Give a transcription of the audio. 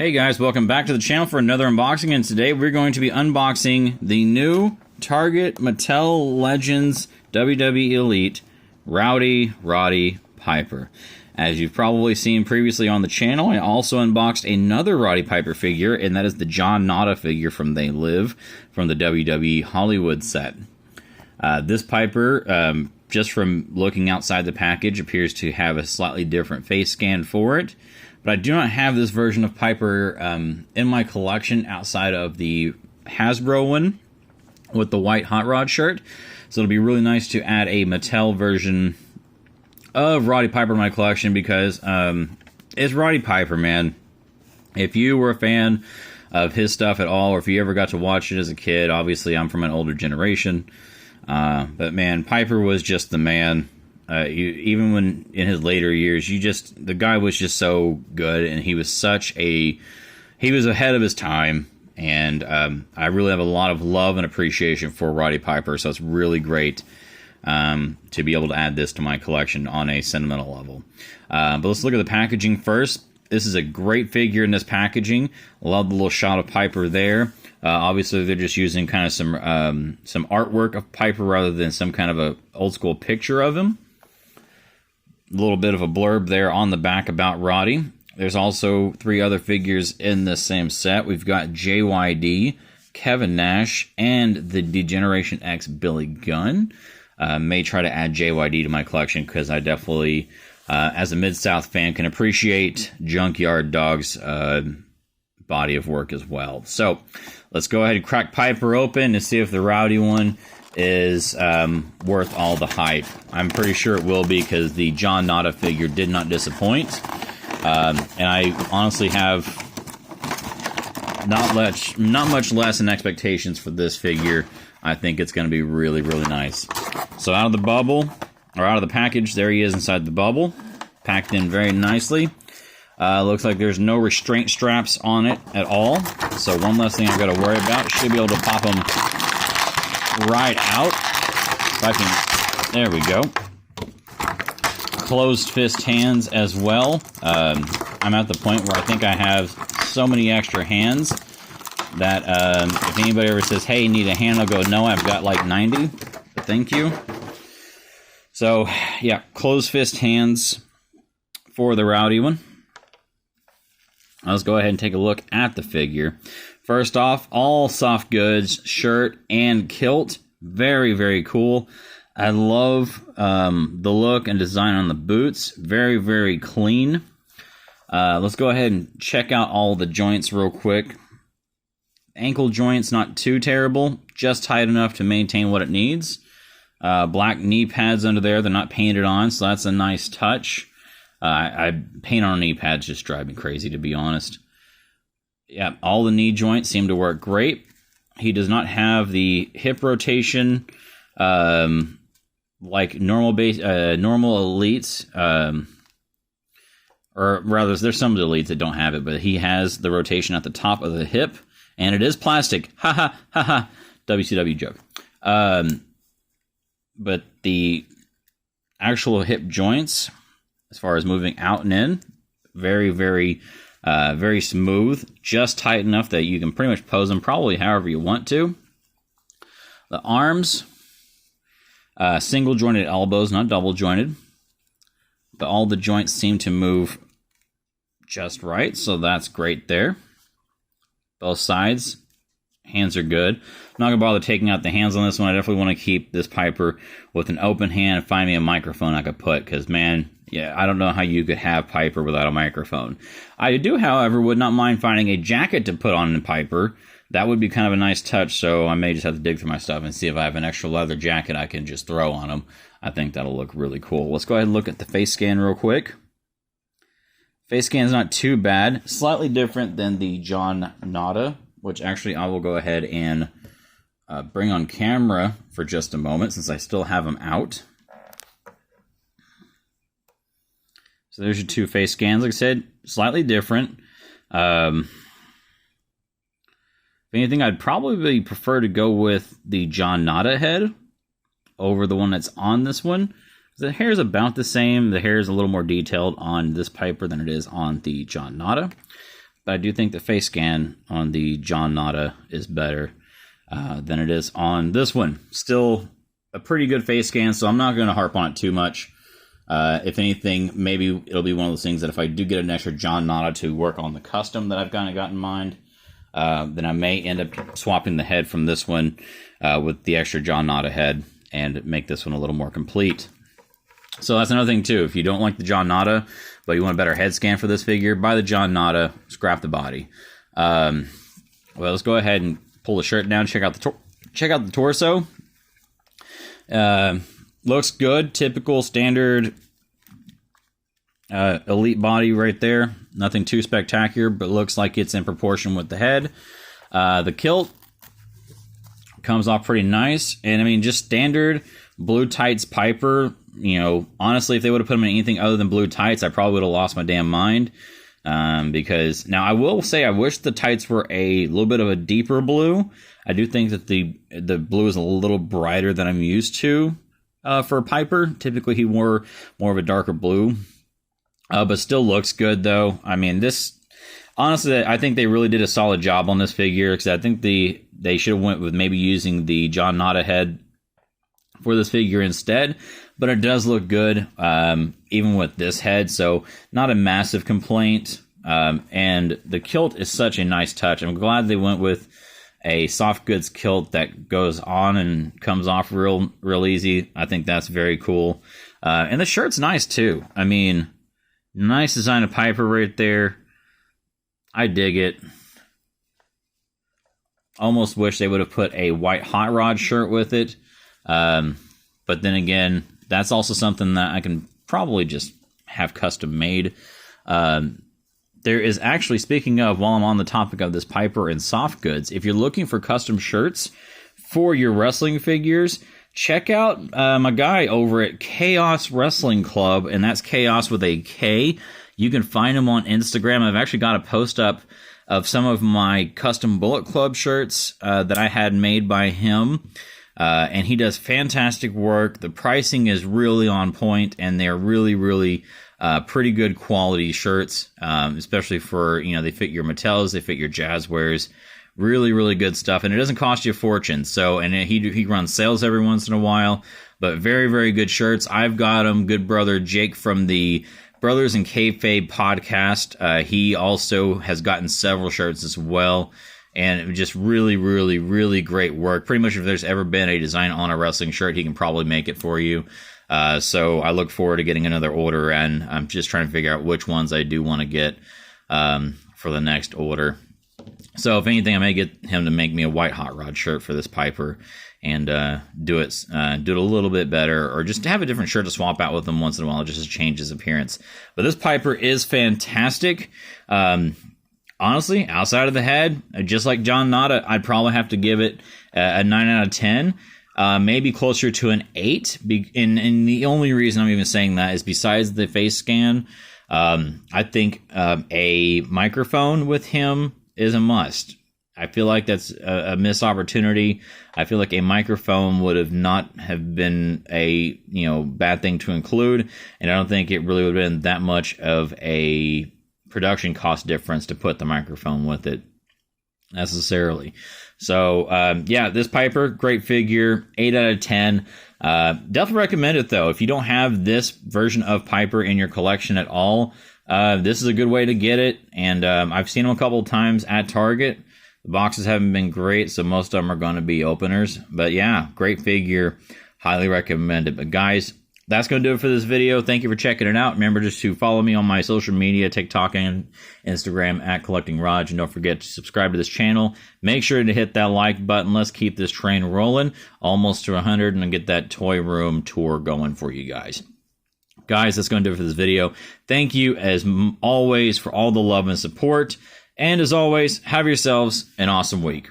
Hey guys, welcome back to the channel for another unboxing, and today we're going to be unboxing the new Target Mattel Legends WWE Elite Roddy Piper. As you've probably seen previously on the channel, I also unboxed another Roddy Piper figure, and that is the John Nada figure from They Live from the WWE Hollywood set. This Piper, just from looking outside the package, appears to have a slightly different face scan for it. But I do not have this version of Piper in my collection outside of the Hasbro one with the white Hot Rod shirt. So it'll be really nice to add a Mattel version of Roddy Piper in my collection because it's Roddy Piper, man. If you were a fan of his stuff at all, or if you ever got to watch it as a kid, obviously I'm from an older generation. But man, Piper was just the man. Even when in his later years, the guy was just so good, and he was he was ahead of his time, and I really have a lot of love and appreciation for Roddy Piper, so it's really great to be able to add this to my collection on a sentimental level. But let's look at the packaging first. This is a great figure in this packaging. Love the little shot of Piper there. Obviously, they're just using kind of some artwork of Piper rather than some kind of a old school picture of him. A little bit of a blurb there on the back about Roddy. There's also 3 other figures in the same set. We've got JYD, Kevin Nash, and the D-Generation X Billy Gunn. May try to add JYD to my collection because I definitely, as a Mid-South fan, can appreciate Junkyard Dog's body of work as well. So let's go ahead and crack Piper open and see if the Rowdy one is worth all the hype. I'm pretty sure it will be because the John Nada figure did not disappoint. And I honestly have not much less than expectations for this figure. I think it's going to be really, really nice. So out of the bubble, or out of the package, there he is inside the bubble. Packed in very nicely. Looks like there's no restraint straps on it at all. So one less thing I've got to worry about. Should be able to pop them right out. If I can, there we go. Closed fist hands as well. I'm at the point where I think I have so many extra hands that if anybody ever says, hey, need a hand, I'll go, no, I've got like 90. But thank you. So, yeah, closed fist hands for the Rowdy one. Let's go ahead and take a look at the figure. First off, all soft goods, shirt and kilt. Very, very cool. I love the look and design on the boots. Very, very clean. Let's go ahead and check out all the joints real quick. Ankle joints, not too terrible. Just tight enough to maintain what it needs. Black knee pads under there. They're not painted on, so that's a nice touch. Paint on knee pads just drive me crazy, to be honest. Yeah, all the knee joints seem to work great. He does not have the hip rotation like normal elites. Or rather, there's some of the elites that don't have it, but he has the rotation at the top of the hip, and it is plastic. Ha ha ha ha. WCW joke. But the actual hip joints, as far as moving out and in, very, very, very smooth. Just tight enough that you can pretty much pose them probably however you want to. The arms, single jointed elbows, not double jointed. But all the joints seem to move just right, so that's great there. Both sides, hands are good. I'm not going to bother taking out the hands on this one. I definitely want to keep this Piper with an open hand and find me a microphone I could put, because, man, yeah, I don't know how you could have Piper without a microphone. I do, however, would not mind finding a jacket to put on Piper. That would be kind of a nice touch, so I may just have to dig through my stuff and see if I have an extra leather jacket I can just throw on him. I think that'll look really cool. Let's go ahead and look at the face scan real quick. Face scan is not too bad. Slightly different than the John Nada, which actually I will go ahead and bring on camera for just a moment since I still have them out. So there's your 2 face scans. Like I said, slightly different. If anything, I'd probably prefer to go with the John Nada head over the one that's on this one. The hair is about the same. The hair is a little more detailed on this Piper than it is on the John Nada. but I do think the face scan on the John Nada is better than it is on this one. Still a pretty good face scan, so I'm not going to harp on it too much. If anything, maybe it'll be one of those things that if I do get an extra John Nada to work on the custom that I've kind of got in mind, then I may end up swapping the head from this one with the extra John Nada head and make this one a little more complete. So that's another thing too. If you don't like the John Nada, but you want a better head scan for this figure, buy the John Nada, scrap the body. Well, let's go ahead and pull the shirt down. Check out the torso. Looks good, typical standard elite body right there. Nothing too spectacular, but looks like it's in proportion with the head. The kilt comes off pretty nice, and I mean, just standard blue tights Piper. You know, honestly, if they would have put him in anything other than blue tights, I probably would have lost my damn mind. Because now I will say I wish the tights were a little bit of a deeper blue. I do think that the blue is a little brighter than I'm used to for Piper. Typically, he wore more of a darker blue, but still looks good though. I mean, this honestly, I think they really did a solid job on this figure, because I think they should have went with maybe using the John Nada head for this figure instead. But it does look good, even with this head, so not a massive complaint. And the kilt is such a nice touch. I'm glad they went with a soft goods kilt that goes on and comes off real easy. I think that's very cool. And the shirt's nice too. I mean, nice design of Piper right there. I dig it. Almost wish they would have put a white Hot Rod shirt with it. But then again, that's also something that I can probably just have custom made. There is actually, speaking of, while I'm on the topic of this Piper and soft goods, if you're looking for custom shirts for your wrestling figures, check out my guy over at Chaos Wrestling Club, and that's Chaos with a K. You can find him on Instagram. I've actually got a post up of some of my custom Bullet Club shirts that I had made by him. And he does fantastic work. The pricing is really on point, and they're really pretty good quality shirts, especially for, you know, they fit your Mattels, they fit your Jazzwares. Really good stuff, and it doesn't cost you a fortune. So, and he runs sales every once in a while, but very good shirts. I've got them. Good brother Jake from the Brothers in Kayfabe podcast, he also has gotten several shirts as well. And just really great work. Pretty much if there's ever been a design on a wrestling shirt, he can probably make it for you. So I look forward to getting another order, and I'm just trying to figure out which ones I do want to get for the next order. So if anything, I may get him to make me a white Hot Rod shirt for this Piper and do it a little bit better, or just have a different shirt to swap out with him once in a while, just to change his appearance. But this Piper is fantastic. Honestly, outside of the head, just like John Nada, I'd probably have to give it a 9 out of 10, maybe closer to an 8. And the only reason I'm even saying that is besides the face scan, I think a microphone with him is a must. I feel like that's a missed opportunity. I feel like a microphone would have not have been a bad thing to include, and I don't think it really would have been that much of a production cost difference to put the microphone with it necessarily. So yeah, this Piper, great figure, 8 out of 10. Definitely recommend it though. If you don't have this version of Piper in your collection at all, this is a good way to get it. And I've seen them a couple of times at Target. The boxes haven't been great, so most of them are going to be openers. But yeah, great figure, highly recommend it. But guys, that's going to do it for this video. Thank you for checking it out. Remember just to follow me on my social media, TikTok and Instagram at Collecting Raj. And don't forget to subscribe to this channel. Make sure to hit that like button. Let's keep this train rolling. Almost to 100 and get that toy room tour going for you guys. Guys, that's going to do it for this video. Thank you as always for all the love and support. And as always, have yourselves an awesome week.